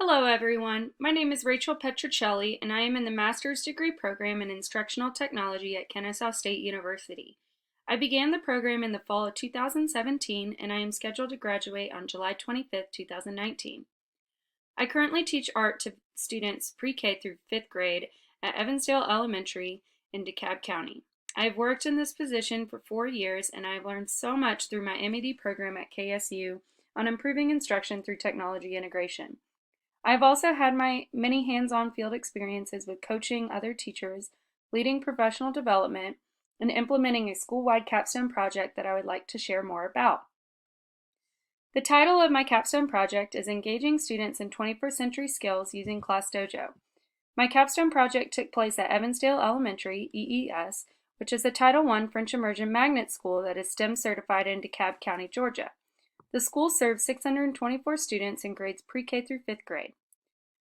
Hello everyone, my name is Rachel Petrocelli and I am in the Master's Degree Program in Instructional Technology at Kennesaw State University. I began the program in the fall of 2017 and I am scheduled to graduate on July 25, 2019. I currently teach art to students pre-K through 5th grade at Evansdale Elementary in DeKalb County. I have worked in this position for 4 years and I have learned so much through my MED program at KSU on improving instruction through technology integration. I've also had my many hands-on field experiences with coaching other teachers, leading professional development, and implementing a school-wide capstone project that I would like to share more about. The title of my capstone project is Engaging Students in 21st Century Skills Using ClassDojo. My capstone project took place at Evansdale Elementary, EES, which is a Title I French Immersion magnet school that is STEM certified in DeKalb County, Georgia. The school serves 624 students in grades pre-K through 5th grade.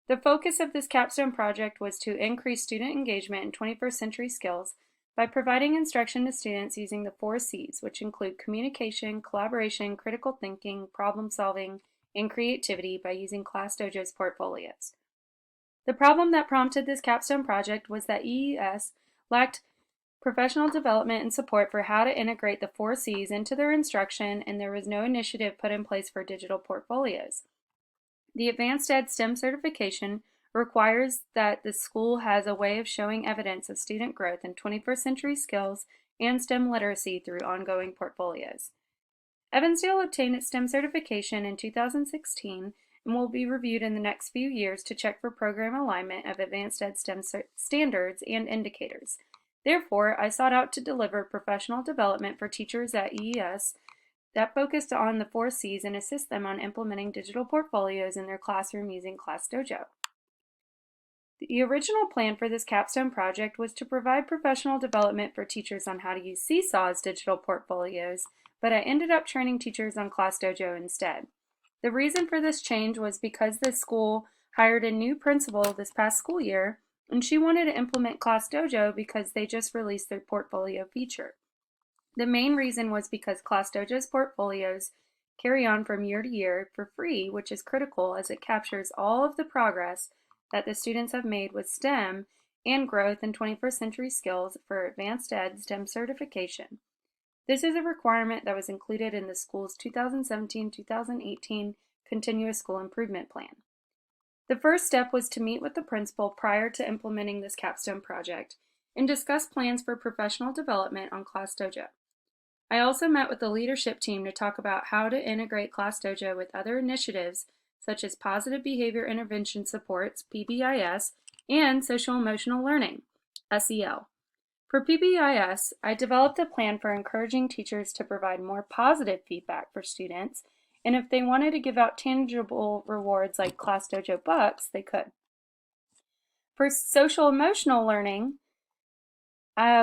The focus of this capstone project was to increase student engagement in 21st century skills by providing instruction to students using the 4 C's, which include communication, collaboration, critical thinking, problem solving, and creativity by using ClassDojo's portfolios. The problem that prompted this capstone project was that EES lacked professional development and support for how to integrate the 4 C's into their instruction, and there was no initiative put in place for digital portfolios. The Advanced Ed STEM certification requires that the school has a way of showing evidence of student growth in 21st century skills and STEM literacy through ongoing portfolios. Evansdale obtained its STEM certification in 2016 and will be reviewed in the next few years to check for program alignment of Advanced Ed STEM standards and indicators. Therefore, I sought out to deliver professional development for teachers at EES that focused on the 4 C's and assist them on implementing digital portfolios in their classroom using ClassDojo. The original plan for this capstone project was to provide professional development for teachers on how to use Seesaw's digital portfolios, but I ended up training teachers on ClassDojo instead. The reason for this change was because the school hired a new principal this past school year, and she wanted to implement ClassDojo because they just released their portfolio feature. The main reason was because ClassDojo's portfolios carry on from year to year for free, which is critical as it captures all of the progress that the students have made with STEM and growth in 21st century skills for Advanced Ed STEM certification. This is a requirement that was included in the school's 2017-2018 Continuous School Improvement Plan. The first step was to meet with the principal prior to implementing this capstone project and discuss plans for professional development on ClassDojo. I also met with the leadership team to talk about how to integrate ClassDojo with other initiatives such as Positive Behavior Intervention Supports, PBIS, and Social Emotional Learning, SEL. For PBIS, I developed a plan for encouraging teachers to provide more positive feedback for students, and if they wanted to give out tangible rewards like ClassDojo bucks, they could. For Social Emotional Learning,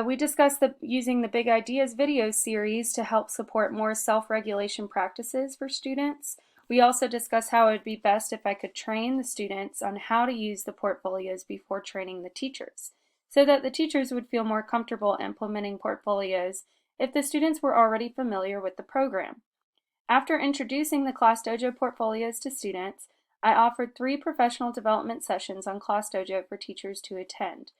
we discussed using the Big Ideas video series to help support more self-regulation practices for students. We also discussed how it would be best if I could train the students on how to use the portfolios before training the teachers, so that the teachers would feel more comfortable implementing portfolios if the students were already familiar with the program. After introducing the ClassDojo portfolios to students, I offered 3 professional development sessions on ClassDojo for teachers to attend.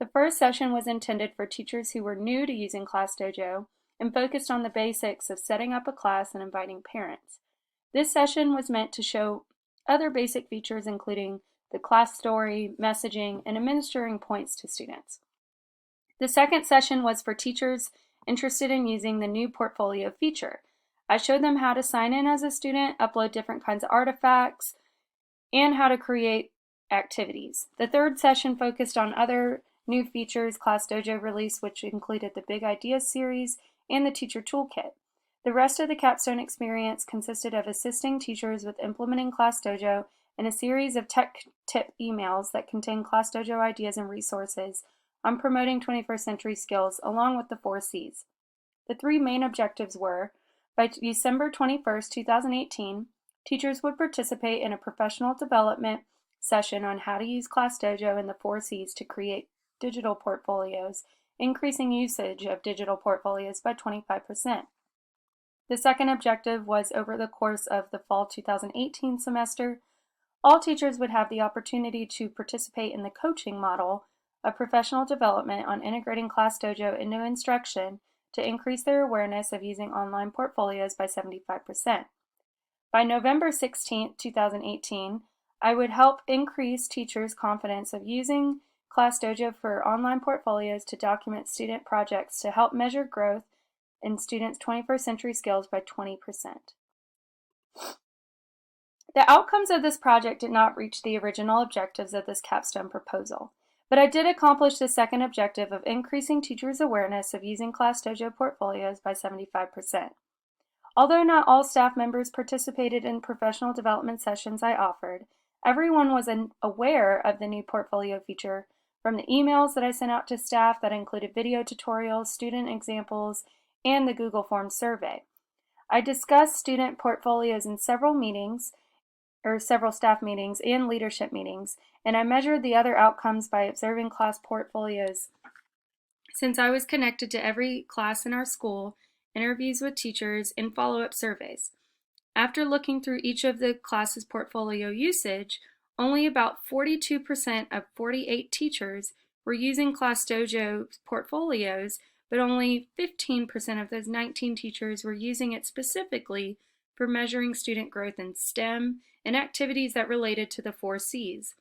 The first session was intended for teachers who were new to using ClassDojo and focused on the basics of setting up a class and inviting parents. This session was meant to show other basic features including the class story, messaging, and administering points to students. The second session was for teachers interested in using the new portfolio feature. I showed them how to sign in as a student, upload different kinds of artifacts, and how to create activities. The third session focused on other new features ClassDojo released, which included the Big Ideas series and the Teacher Toolkit. The rest of the capstone experience consisted of assisting teachers with implementing ClassDojo and a series of tech tip emails that contain ClassDojo ideas and resources on promoting 21st century skills along with the 4 C's. The 3 main objectives were, by December 21, 2018, teachers would participate in a professional development session on how to use ClassDojo and the 4 C's to create digital portfolios, increasing usage of digital portfolios by 25%. The second objective was over the course of the fall 2018 semester, All teachers would have the opportunity to participate in the coaching model of professional development on integrating ClassDojo into instruction to increase their awareness of using online portfolios by 75%. By November 16, 2018, I would help increase teachers' confidence of using ClassDojo for online portfolios to document student projects to help measure growth in students' 21st century skills by 20%. The outcomes of this project did not reach the original objectives of this capstone proposal, but I did accomplish the second objective of increasing teachers' awareness of using ClassDojo portfolios by 75%. Although not all staff members participated in professional development sessions I offered, everyone was aware of the new portfolio feature from the emails that I sent out to staff that included video tutorials, student examples, and the Google Forms survey. I discussed student portfolios in several staff meetings and leadership meetings, and I measured the other outcomes by observing class portfolios. Since I was connected to every class in our school, interviews with teachers, and follow-up surveys. After looking through each of the class's portfolio usage, only about 42% of 48 teachers were using ClassDojo portfolios, but only 15% of those 19 teachers were using it specifically for measuring student growth in STEM and activities that related to the 4 C's.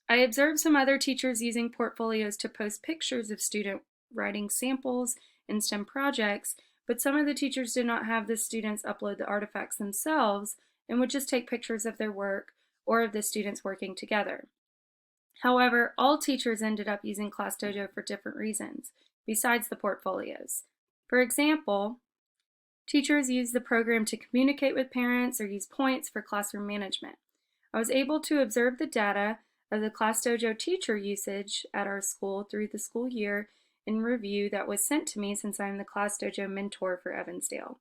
I observed some other teachers using portfolios to post pictures of student writing samples and STEM projects, but some of the teachers did not have the students upload the artifacts themselves and would just take pictures of their work or of the students working together. However, all teachers ended up using ClassDojo for different reasons, besides the portfolios. For example, teachers use the program to communicate with parents or use points for classroom management. I was able to observe the data of the ClassDojo teacher usage at our school through the school year in review that was sent to me since I'm the ClassDojo mentor for Evansdale.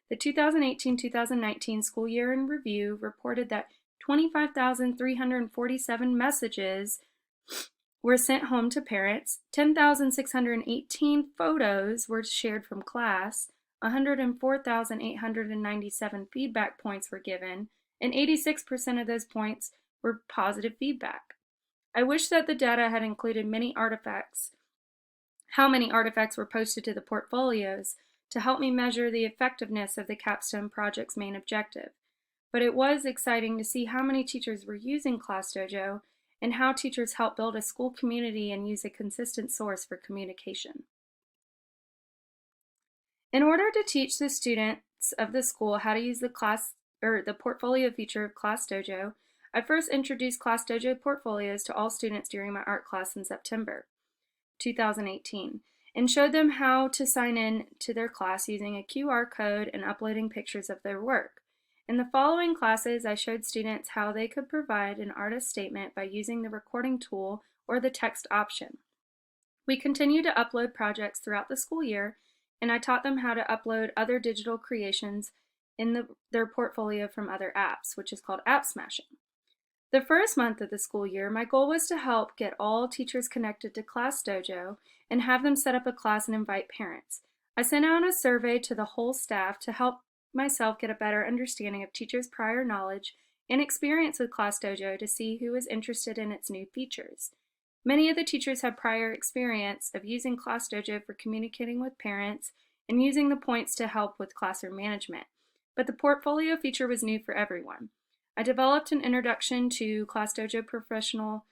The 2018-2019 school year in review reported that 25,347 messages were sent home to parents, 10,618 photos were shared from class, 104,897 feedback points were given, and 86% of those points were positive feedback. I wish that the data had included how many artifacts were posted to the portfolios to help me measure the effectiveness of the Capstone project's main objective. But it was exciting to see how many teachers were using ClassDojo and how teachers help build a school community and use a consistent source for communication. In order to teach the students of the school how to use the portfolio feature of ClassDojo, I first introduced ClassDojo portfolios to all students during my art class in September 2018 and showed them how to sign in to their class using a QR code and uploading pictures of their work. In the following classes, I showed students how they could provide an artist statement by using the recording tool or the text option. We continued to upload projects throughout the school year, and I taught them how to upload other digital creations in their portfolio from other apps, which is called App Smashing. The first month of the school year, my goal was to help get all teachers connected to ClassDojo and have them set up a class and invite parents. I sent out a survey to the whole staff to help myself get a better understanding of teachers' prior knowledge and experience with ClassDojo to see who was interested in its new features. Many of the teachers had prior experience of using ClassDojo for communicating with parents and using the points to help with classroom management, but the portfolio feature was new for everyone. I developed an introduction to ClassDojo professional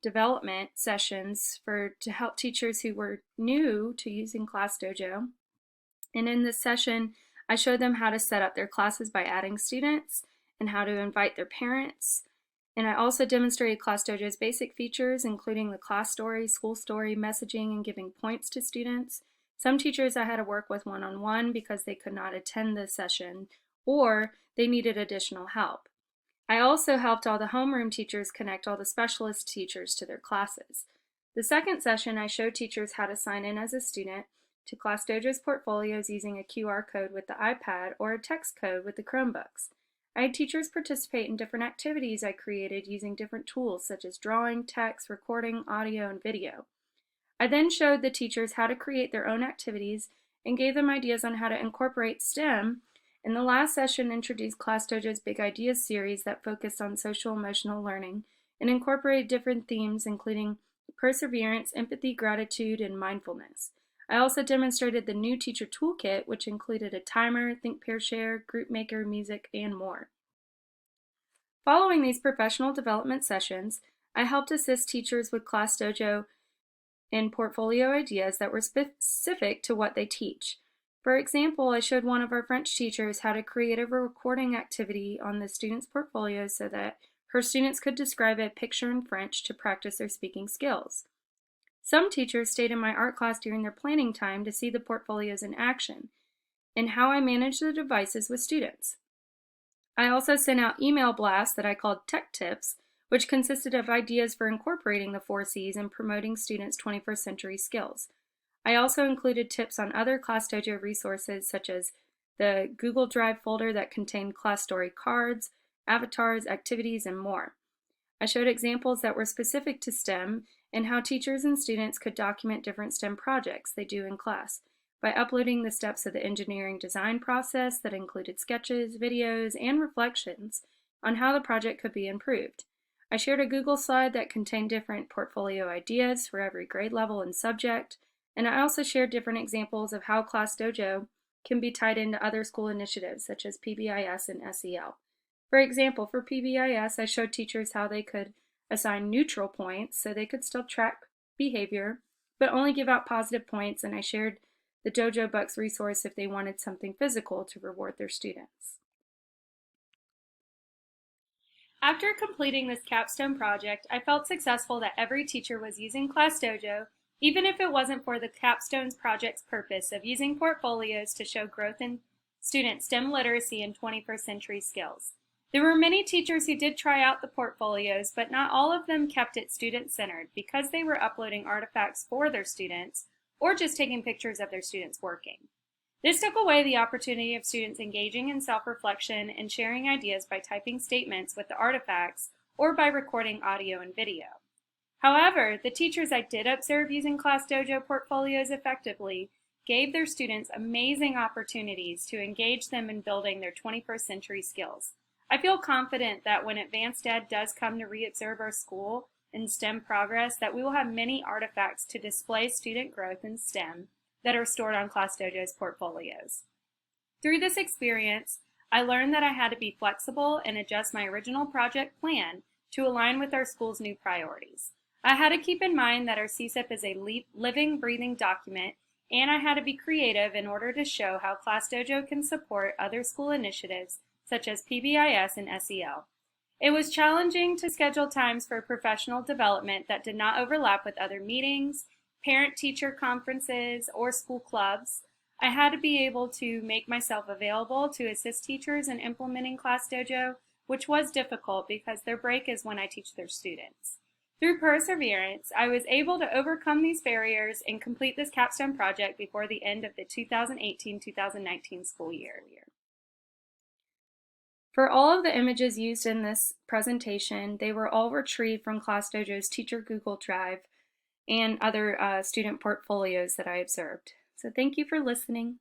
development sessions to help teachers who were new to using ClassDojo. And in this session, I showed them how to set up their classes by adding students and how to invite their parents. And I also demonstrated ClassDojo's basic features, including the class story, school story, messaging, and giving points to students. Some teachers I had to work with one-on-one because they could not attend the session or they needed additional help. I also helped all the homeroom teachers connect all the specialist teachers to their classes. The second session, I showed teachers how to sign in as a student to ClassDojo's portfolios using a QR code with the iPad or a text code with the Chromebooks. I had teachers participate in different activities I created using different tools such as drawing, text, recording, audio, and video. I then showed the teachers how to create their own activities and gave them ideas on how to incorporate STEM In the last session, introduced Class Dojo's Big Ideas series that focused on social-emotional learning and incorporated different themes including perseverance, empathy, gratitude, and mindfulness. I also demonstrated the new teacher toolkit, which included a timer, think, pair, share, group maker, music, and more. Following these professional development sessions, I helped assist teachers with Class Dojo in portfolio ideas that were specific to what they teach. For example, I showed one of our French teachers how to create a recording activity on the students' portfolios so that her students could describe a picture in French to practice their speaking skills. Some teachers stayed in my art class during their planning time to see the portfolios in action and how I manage the devices with students. I also sent out email blasts that I called Tech Tips, which consisted of ideas for incorporating the 4 C's and promoting students' 21st century skills. I also included tips on other Class Dojo resources such as the Google Drive folder that contained class story cards, avatars, activities, and more. I showed examples that were specific to STEM and how teachers and students could document different STEM projects they do in class by uploading the steps of the engineering design process that included sketches, videos, and reflections on how the project could be improved. I shared a Google slide that contained different portfolio ideas for every grade level and subject, and I also shared different examples of how Class Dojo can be tied into other school initiatives such as PBIS and SEL. For example, for PBIS, I showed teachers how they could assign neutral points so they could still track behavior, but only give out positive points, and I shared the Dojo Bucks resource if they wanted something physical to reward their students. After completing this capstone project, I felt successful that every teacher was using Class Dojo, even if it wasn't for the capstone's project's purpose of using portfolios to show growth in student STEM literacy and 21st century skills. There were many teachers who did try out the portfolios, but not all of them kept it student-centered because they were uploading artifacts for their students or just taking pictures of their students working. This took away the opportunity of students engaging in self-reflection and sharing ideas by typing statements with the artifacts or by recording audio and video. However, the teachers I did observe using Class Dojo portfolios effectively gave their students amazing opportunities to engage them in building their 21st century skills. I feel confident that when Advanced Ed does come to reobserve our school and STEM progress, that we will have many artifacts to display student growth in STEM that are stored on Class Dojo's portfolios. Through this experience, I learned that I had to be flexible and adjust my original project plan to align with our school's new priorities. I had to keep in mind that our CSIP is a living, breathing document, and I had to be creative in order to show how Class Dojo can support other school initiatives such as PBIS and SEL. It was challenging to schedule times for professional development that did not overlap with other meetings, parent-teacher conferences, or school clubs. I had to be able to make myself available to assist teachers in implementing Class Dojo, which was difficult because their break is when I teach their students. Through perseverance, I was able to overcome these barriers and complete this capstone project before the end of the 2018-2019 school year. For all of the images used in this presentation, they were all retrieved from Class Dojo's Teacher Google Drive and other student portfolios that I observed. So thank you for listening.